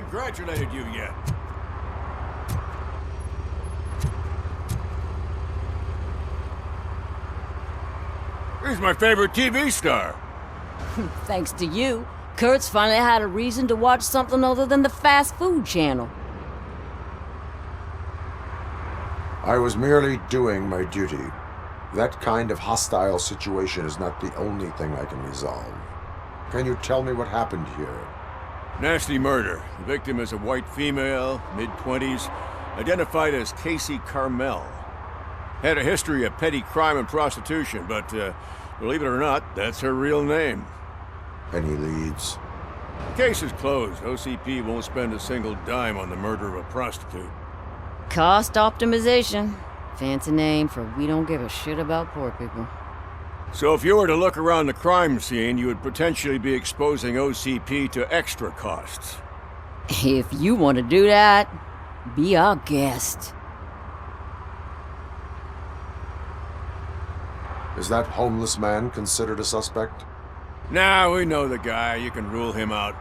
congratulated you yet. He's my favorite TV star. Thanks to you, Kurt's finally had a reason to watch something other than the fast food channel. I was merely doing my duty. That kind of hostile situation is not the only thing I can resolve. Can you tell me what happened here? Nasty murder. The victim is a white female, mid-20s, identified as Casey Carmel. Had a history of petty crime and prostitution, but believe it or not, that's her real name. Any leads? The case is closed. OCP won't spend a single dime on the murder of a prostitute. Cost optimization. Fancy name for we don't give a shit about poor people. So if you were to look around the crime scene, you would potentially be exposing OCP to extra costs. If you want to do that, be our guest. Is that homeless man considered a suspect? Nah, we know the guy. You can rule him out.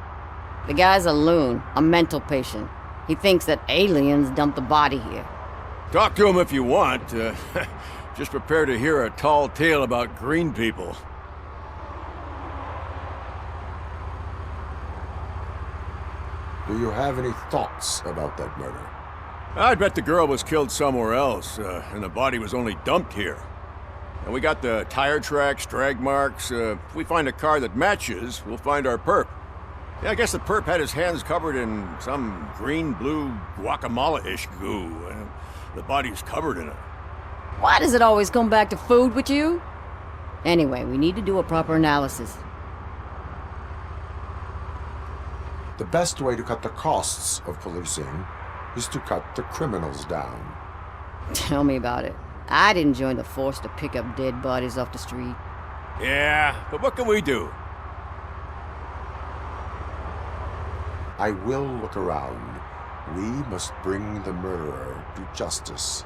The guy's a loon, a mental patient. He thinks that aliens dumped the body here. Talk to him if you want. Just prepare to hear a tall tale about green people. Do you have any thoughts about that murder? I'd bet the girl was killed somewhere else, and the body was only dumped here. And we got the tire tracks, drag marks. If we find a car that matches, we'll find our perp. Yeah, I guess the perp had his hands covered in some green-blue guacamole-ish goo. The body's covered in it. Why does it always come back to food with you? Anyway, we need to do a proper analysis. The best way to cut the costs of policing is to cut the criminals down. Tell me about it. I didn't join the force to pick up dead bodies off the street. Yeah, but what can we do? I will look around. We must bring the murderer to justice.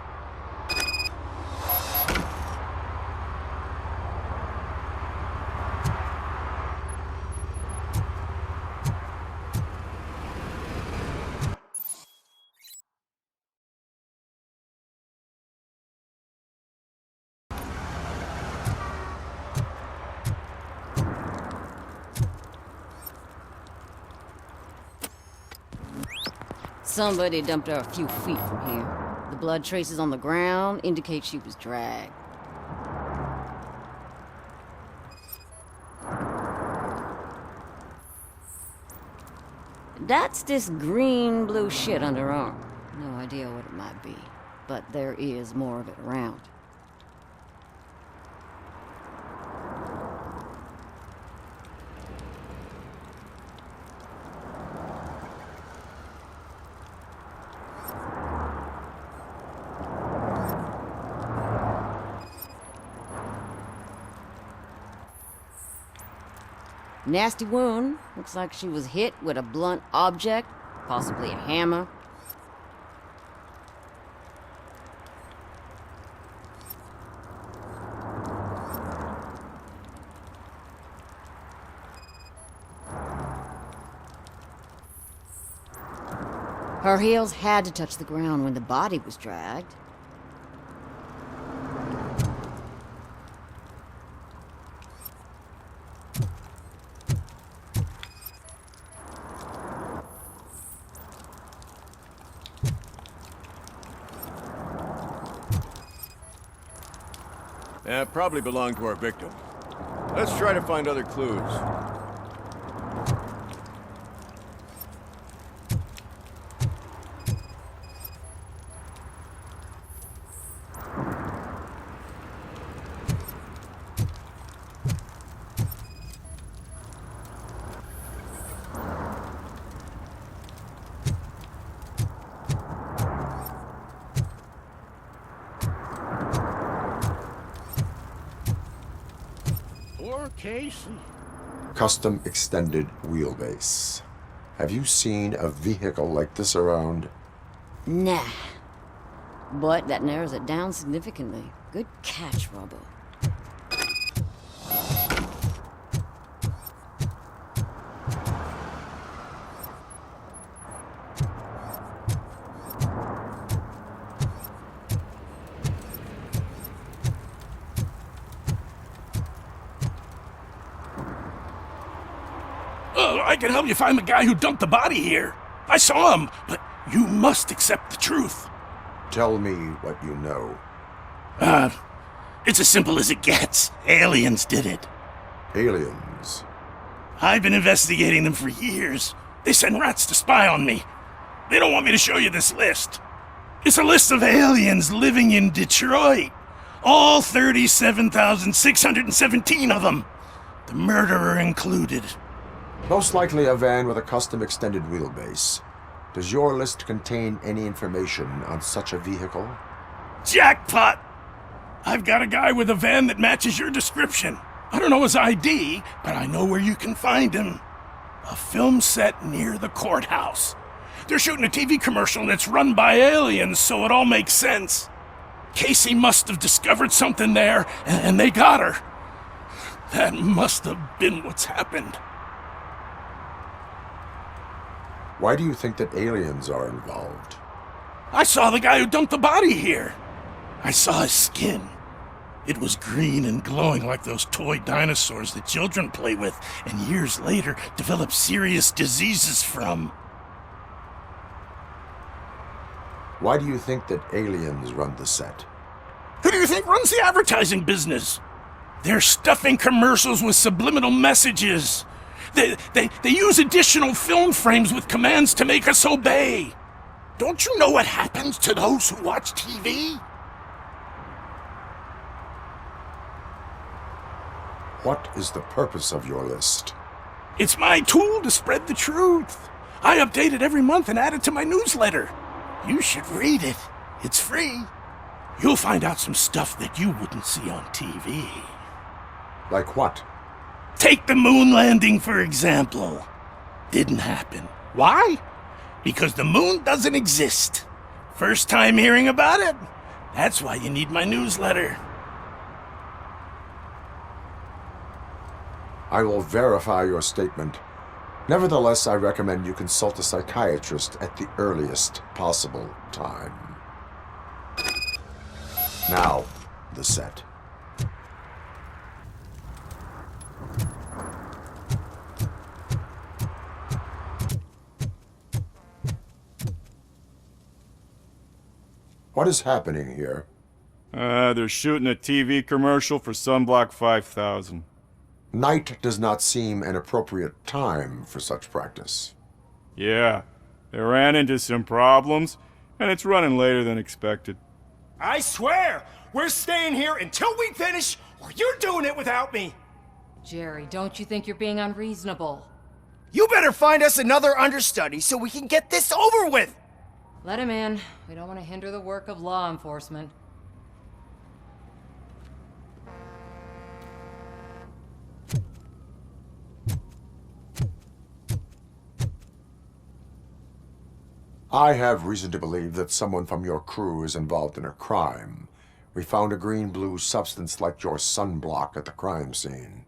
Somebody dumped her a few feet from here. The blood traces on the ground indicate she was dragged. That's this green-blue shit under her arm. No idea what it might be, but there is more of it around. Nasty wound. Looks like she was hit with a blunt object, possibly a hammer. Her heels had to touch the ground when the body was dragged. Probably belonged to our victim. Let's try to find other clues. Casey. Custom extended wheelbase. Have you seen a vehicle like this around? Nah. But that narrows it down significantly. Good catch, Robo. I can help you find the guy who dumped the body here. I saw him, but you must accept the truth. Tell me what you know. It's as simple as it gets. Aliens did it. Aliens? I've been investigating them for years. They send rats to spy on me. They don't want me to show you this list. It's a list of aliens living in Detroit. All 37,617 of them. The murderer included. Most likely a van with a custom extended wheelbase. Does your list contain any information on such a vehicle? Jackpot! I've got a guy with a van that matches your description. I don't know his ID, but I know where you can find him. A film set near the courthouse. They're shooting a TV commercial and it's run by aliens, so it all makes sense. Casey must have discovered something there, and they got her. That must have been what's happened. Why do you think that aliens are involved? I saw the guy who dumped the body here. I saw his skin. It was green and glowing like those toy dinosaurs that children play with and years later develop serious diseases from. Why do you think that aliens run the set? Who do you think runs the advertising business? They're stuffing commercials with subliminal messages. They use additional film frames with commands to make us obey. Don't you know what happens to those who watch TV? What is the purpose of your list? It's my tool to spread the truth. I update it every month and add it to my newsletter. You should read it. It's free. You'll find out some stuff that you wouldn't see on TV. Like what? Take the moon landing, for example. Didn't happen. Why? Because the moon doesn't exist. First time hearing about it? That's why you need my newsletter. I will verify your statement. Nevertheless, I recommend you consult a psychiatrist at the earliest possible time. Now, the set. What is happening here? They're shooting a TV commercial for Sunblock 5000. Night does not seem an appropriate time for such practice. Yeah, they ran into some problems, and it's running later than expected. I swear, we're staying here until we finish, or you're doing it without me. Jerry, don't you think you're being unreasonable? You better find us another understudy so we can get this over with. Let him in. We don't want to hinder the work of law enforcement. I have reason to believe that someone from your crew is involved in a crime. We found a green-blue substance like your sunblock at the crime scene.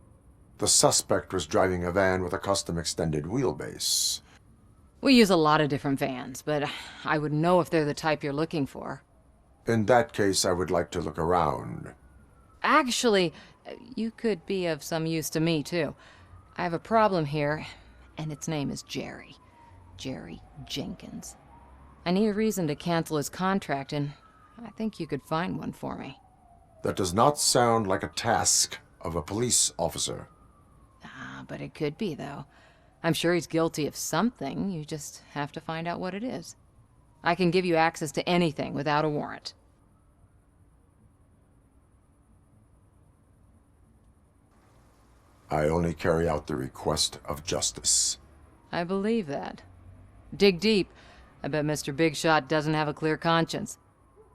The suspect was driving a van with a custom extended wheelbase. We use a lot of different vans, but I would know if they're the type you're looking for. In that case, I would like to look around. Actually, you could be of some use to me, too. I have a problem here, and its name is Jerry. Jerry Jenkins. I need a reason to cancel his contract, and I think you could find one for me. That does not sound like a task of a police officer. But it could be, though. I'm sure he's guilty of something. You just have to find out what it is. I can give you access to anything without a warrant. I only carry out the request of justice. I believe that. Dig deep. I bet Mr. Big Shot doesn't have a clear conscience.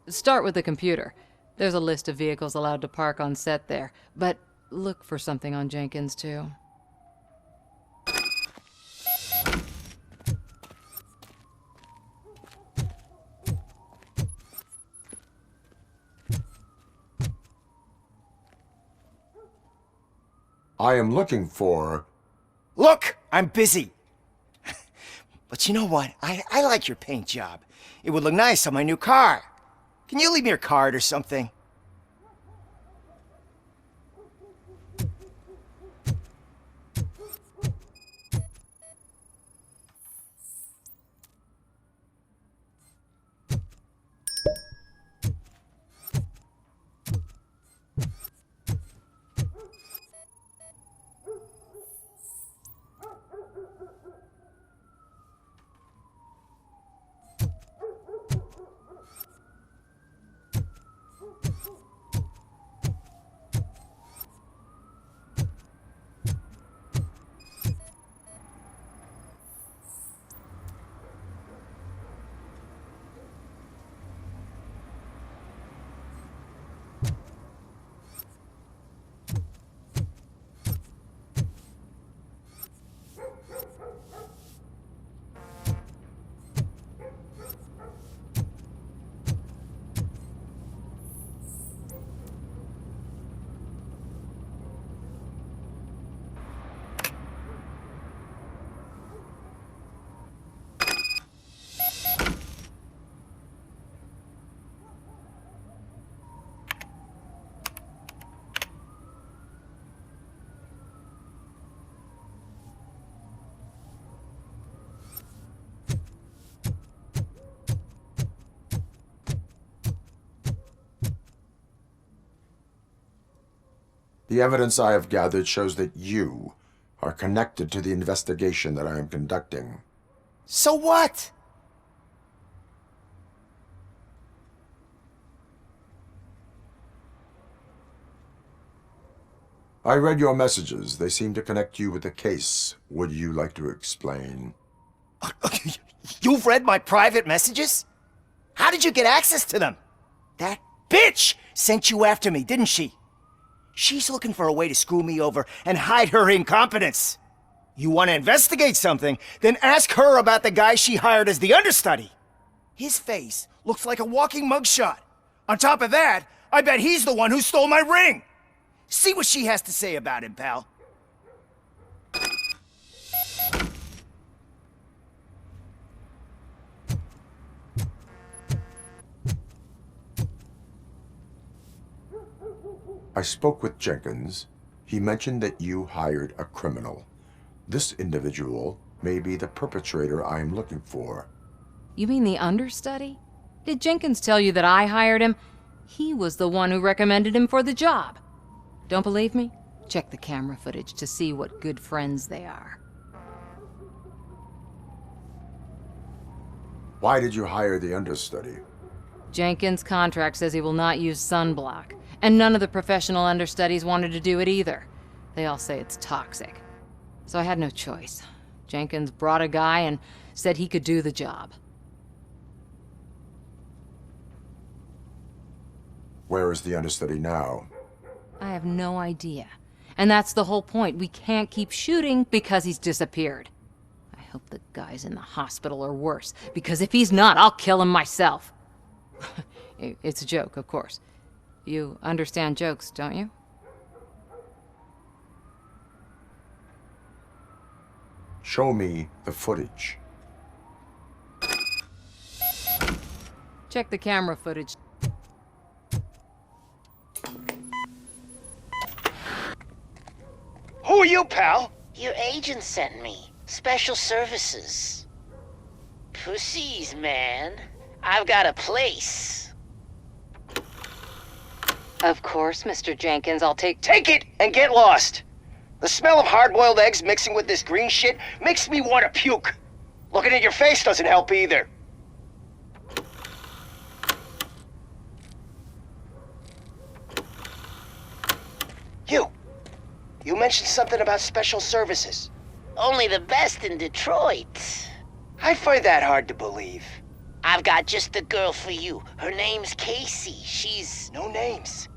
Start with the computer. There's a list of vehicles allowed to park on set there, but look for something on Jenkins, too. I am looking for... Look, I'm busy. But you know what? I like your paint job. It would look nice on my new car. Can you leave me your card or something? The evidence I have gathered shows that you are connected to the investigation that I am conducting. So what? I read your messages. They seem to connect you with the case. Would you like to explain? You've read my private messages? How did you get access to them? That bitch sent you after me, didn't she? She's looking for a way to screw me over and hide her incompetence. You want to investigate something, then ask her about the guy she hired as the understudy. His face looks like a walking mugshot. On top of that, I bet he's the one who stole my ring. See what she has to say about him, pal. I spoke with Jenkins. He mentioned that you hired a criminal. This individual may be the perpetrator I am looking for. You mean the understudy? Did Jenkins tell you that I hired him? He was the one who recommended him for the job. Don't believe me? Check the camera footage to see what good friends they are. Why did you hire the understudy? Jenkins' contract says he will not use sunblock, and none of the professional understudies wanted to do it either. They all say it's toxic. So I had no choice. Jenkins brought a guy and said he could do the job. Where is the understudy now? I have no idea. And that's the whole point. We can't keep shooting because he's disappeared. I hope the guy's in the hospital or worse, because if he's not, I'll kill him myself. It's a joke, of course. You understand jokes, don't you? Show me the footage. Check the camera footage. Who are you, pal? Your agent sent me. Special services. Pussies, man. I've got a place. Of course, Mr. Jenkins, I'll take Take it and get lost. The smell of hard-boiled eggs mixing with this green shit makes me want to puke. Looking at your face doesn't help either. You mentioned something about special services. Only the best in Detroit. I find that hard to believe. I've got just the girl for you. Her name's Casey. She's... No names.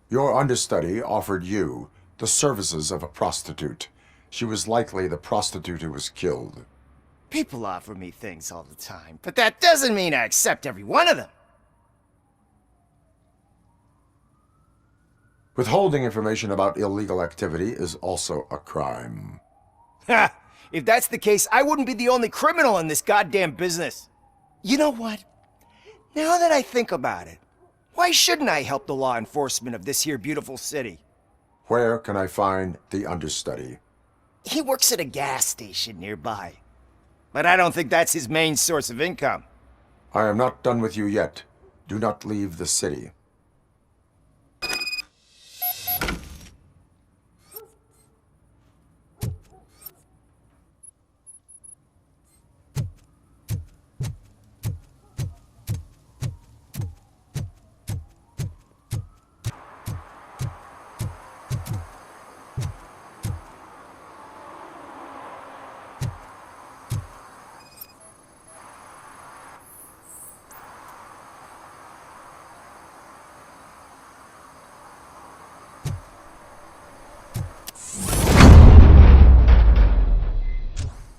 Your understudy offered you the services of a prostitute. She was likely the prostitute who was killed. People offer me things all the time, but that doesn't mean I accept every one of them. Withholding information about illegal activity is also a crime. Ha! If that's the case, I wouldn't be the only criminal in this goddamn business. You know what? Now that I think about it, why shouldn't I help the law enforcement of this here beautiful city? Where can I find the understudy? He works at a gas station nearby. But I don't think that's his main source of income. I am not done with you yet. Do not leave the city.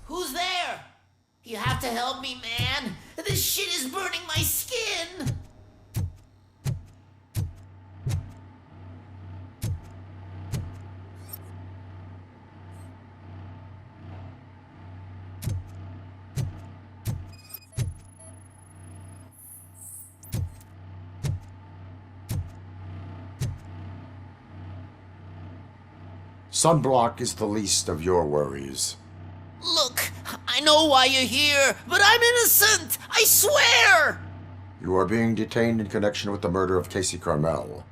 Who's there? You have to help me, man. This shit is burning my skin. Sunblock is the least of your worries. Look, I know why you're here, but I'm innocent! I swear! You are being detained in connection with the murder of Casey Carmel.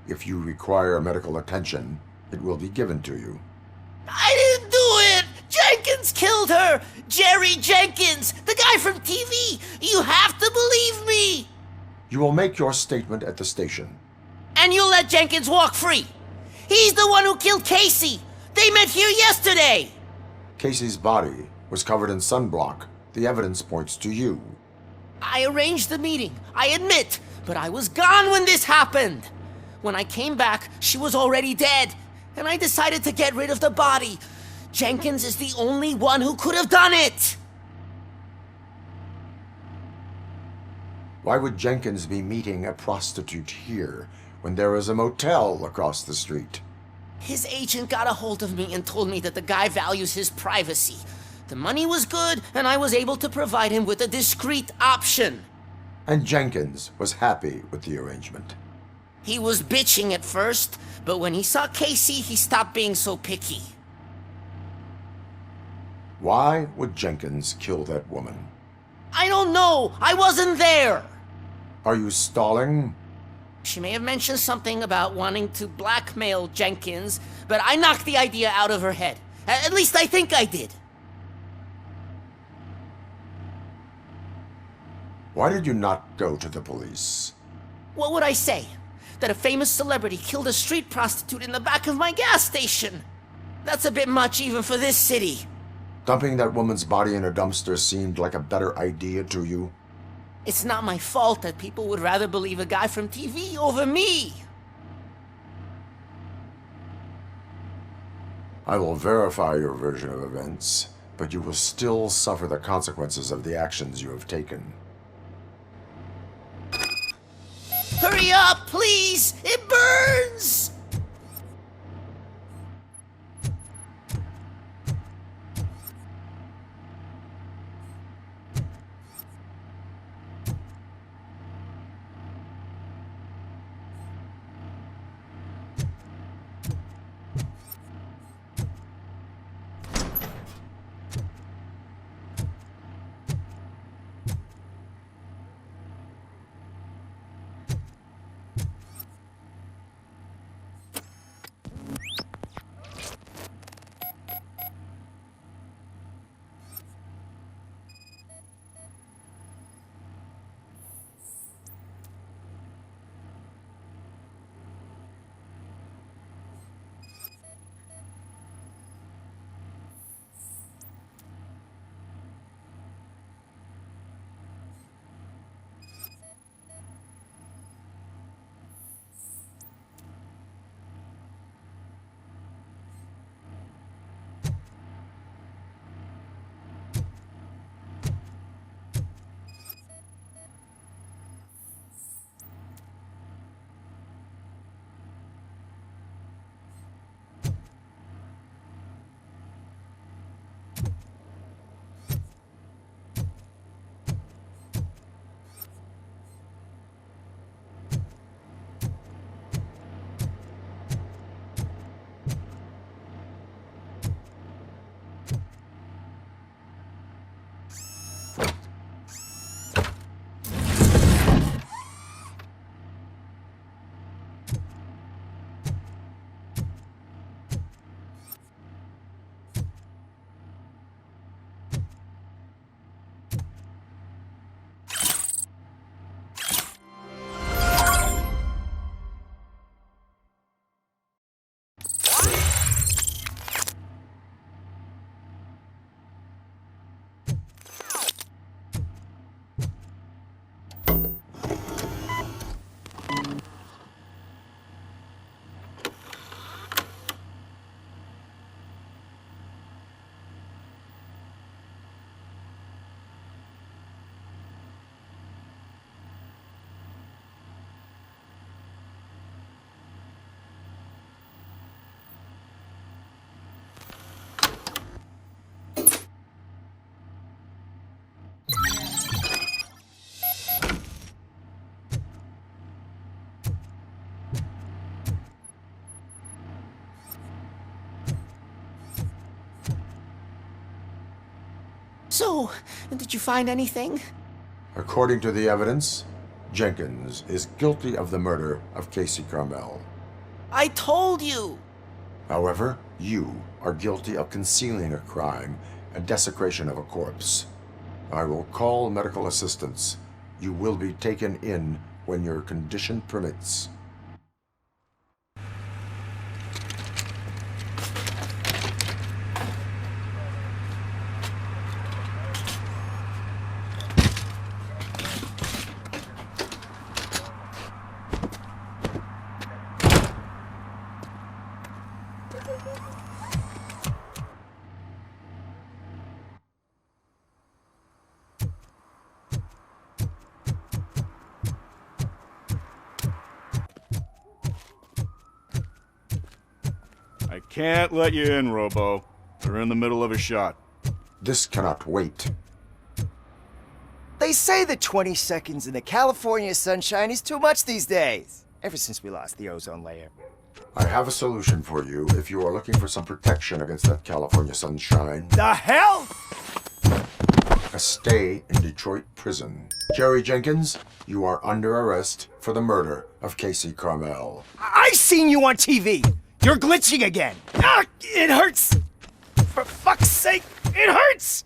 If you require medical attention, it will be given to you. I didn't do it! Jenkins killed her! Jerry Jenkins! The guy from TV! You have to believe me! You will make your statement at the station. And you'll let Jenkins walk free! He's the one who killed Casey! They met here yesterday! Casey's body was covered in sunblock. The evidence points to you. I arranged the meeting, I admit, but I was gone when this happened. When I came back, she was already dead, and I decided to get rid of the body. Jenkins is the only one who could have done it! Why would Jenkins be meeting a prostitute here when there is a motel across the street? His agent got a hold of me and told me that the guy values his privacy. The money was good, and I was able to provide him with a discreet option. And Jenkins was happy with the arrangement. He was bitching at first, but when he saw Casey, he stopped being so picky. Why would Jenkins kill that woman? I don't know! I wasn't there! Are you stalling? She may have mentioned something about wanting to blackmail Jenkins, but I knocked the idea out of her head. At least I think I did. Why did you not go to the police? What would I say? That a famous celebrity killed a street prostitute in the back of my gas station? That's a bit much even for this city. Dumping that woman's body in a dumpster seemed like a better idea to you? It's not my fault that people would rather believe a guy from TV over me. I will verify your version of events, but you will still suffer the consequences of the actions you have taken. Hurry up, please! It burns! So, did you find anything? According to the evidence, Jenkins is guilty of the murder of Casey Carmel. I told you! However, you are guilty of concealing a crime and desecration of a corpse. I will call medical assistance. You will be taken in when your condition permits. I can't let you in, Robo. We're in the middle of a shot. This cannot wait. They say that 20 seconds in the California sunshine is too much these days. Ever since we lost the ozone layer. I have a solution for you if you are looking for some protection against that California sunshine. The hell? A stay in Detroit prison. Jerry Jenkins, you are under arrest for the murder of Casey Carmel. I seen you on TV. You're glitching again. Ah, it hurts. For fuck's sake, it hurts.